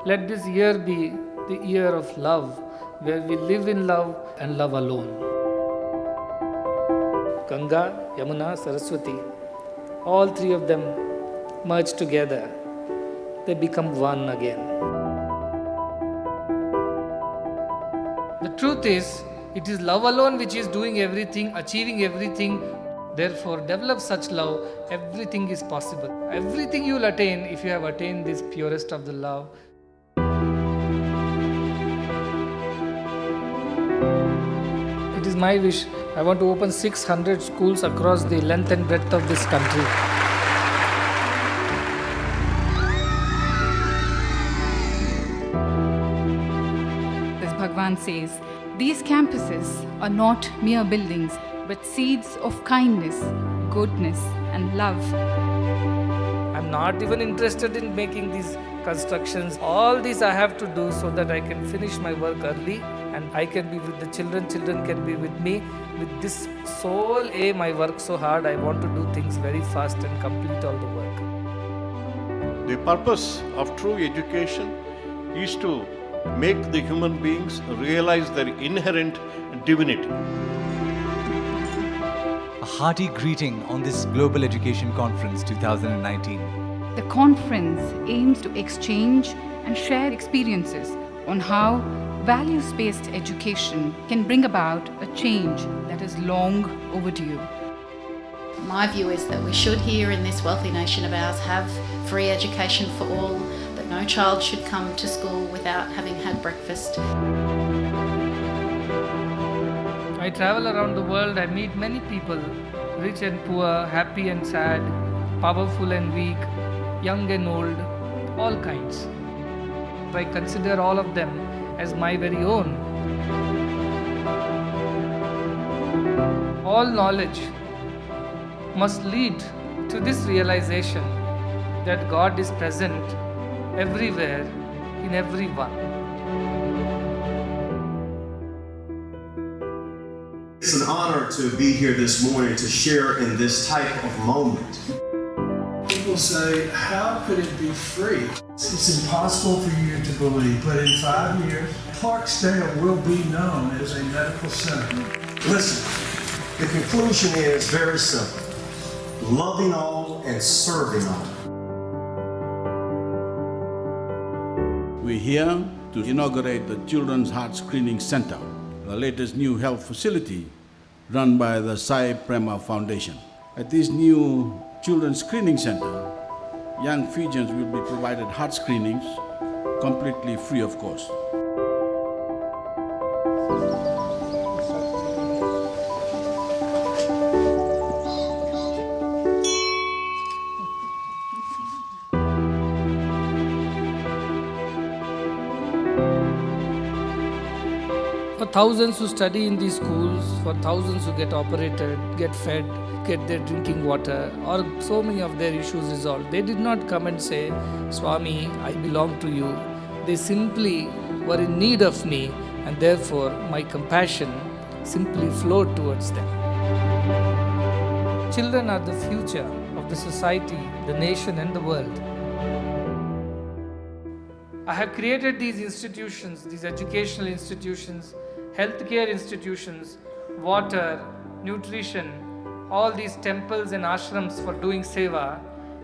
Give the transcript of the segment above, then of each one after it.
Let this year be the year of love, where we live in love and love alone. Ganga, Yamuna, Saraswati, all three of them merge together. They become one again. The truth is, it is love alone which is doing everything, achieving everything. Therefore, develop such love, everything is possible. Everything you will attain if you have attained this purest of the love. It is my wish. I want to open 600 schools across the length and breadth of this country. As Bhagwan says, these campuses are not mere buildings, but seeds of kindness, goodness, and love. I'm not even interested in making these constructions. All these I have to do so that I can finish my work early and I can be with the children. Children can be with me. With this sole aim, I work so hard. I want to do things very fast and complete all the work. The purpose of true education is to make the human beings realize their inherent divinity. A hearty greeting on this Global Education Conference 2019. The conference aims to exchange and share experiences on how values-based education can bring about a change that is long overdue. My view is that we should here in this wealthy nation of ours have free education for all, that no child should come to school without having had breakfast. I travel around the world, I meet many people, rich and poor, happy and sad, powerful and weak, young and old, all kinds. I consider all of them as my very own. All knowledge must lead to this realization that God is present everywhere, in everyone. It's an honor to be here this morning to share in this type of moment. People say, how could it be free? It's impossible for you to believe, but in 5 years, Clarksdale will be known as a medical center. Listen, the conclusion is very simple. Loving all and serving all. We're here to inaugurate the Children's Heart Screening Center, the latest new health facility run by the Sai Prema Foundation. At this new Children's Screening Center, young Fijians will be provided heart screenings completely free of cost. For thousands who study in these schools, for thousands who get operated, get fed, get their drinking water, or so many of their issues resolved, they did not come and say, Swami, I belong to you. They simply were in need of me, and therefore my compassion simply flowed towards them. Children are the future of the society, the nation, and the world. I have created these institutions, these educational institutions, healthcare institutions, water, nutrition, all these temples and ashrams for doing seva,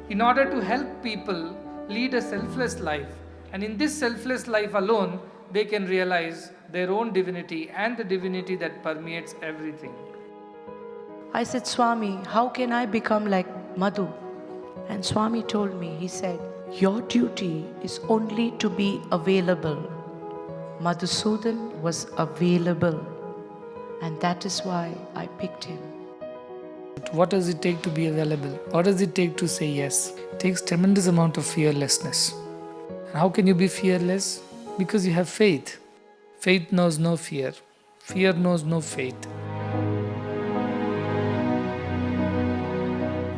in order to help people lead a selfless life. And in this selfless life alone, they can realize their own divinity and the divinity that permeates everything. I said, Swami, how can I become like Madhu? And Swami told me, he said, your duty is only to be available. Madhusudan was available, and that is why I picked him. What does it take to be available? What does it take to say yes? It takes tremendous amount of fearlessness. And how can you be fearless? Because you have faith. Faith knows no fear. Fear knows no faith.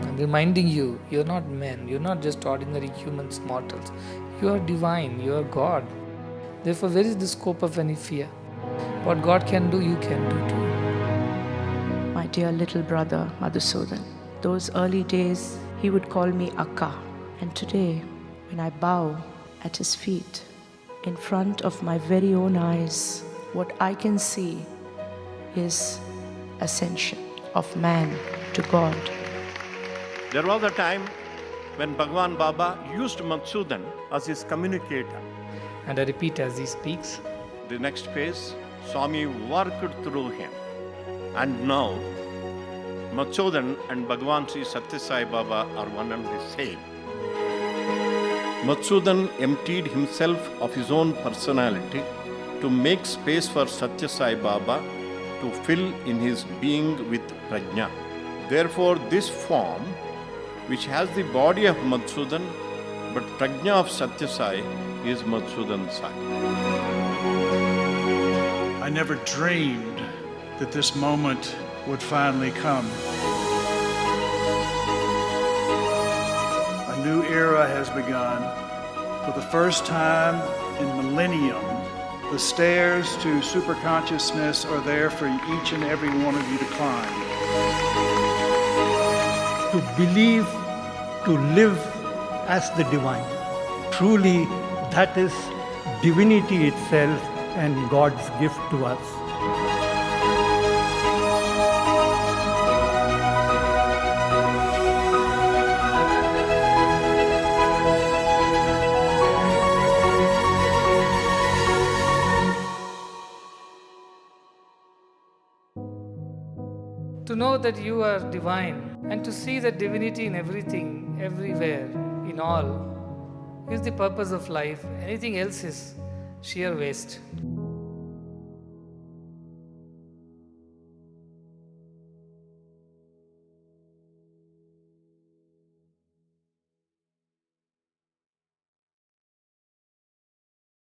I'm reminding you, you're not men. You're not just ordinary humans, mortals. You are divine. You are God. Therefore, where is the scope of any fear? What God can do, you can do too. My dear little brother, Madhusudan, those early days, he would call me Akka. And today, when I bow at his feet, in front of my very own eyes, what I can see is ascension of man to God. There was a time when Bhagwan Baba used Madhusudan as his communicator. And I repeat as he speaks. The next phase, Swami worked through him. And now, Madhusudan and Bhagwan Sri Sathya Sai Baba are one and the same. Madhusudan emptied himself of his own personality to make space for Sathya Sai Baba to fill in his being with prajna. Therefore, this form, which has the body of Madhusudan but prajna of Sathya Sai, is Madhusudan Sai. I never dreamed that this moment would finally come. A new era has begun. For the first time in millennium, the stairs to superconsciousness are there for each and every one of you to climb. To believe, to live as the divine. Truly, that is divinity itself and God's gift to us. To know that you are divine and to see that divinity in everything, everywhere, in all, is the purpose of life. Anything else is sheer waste.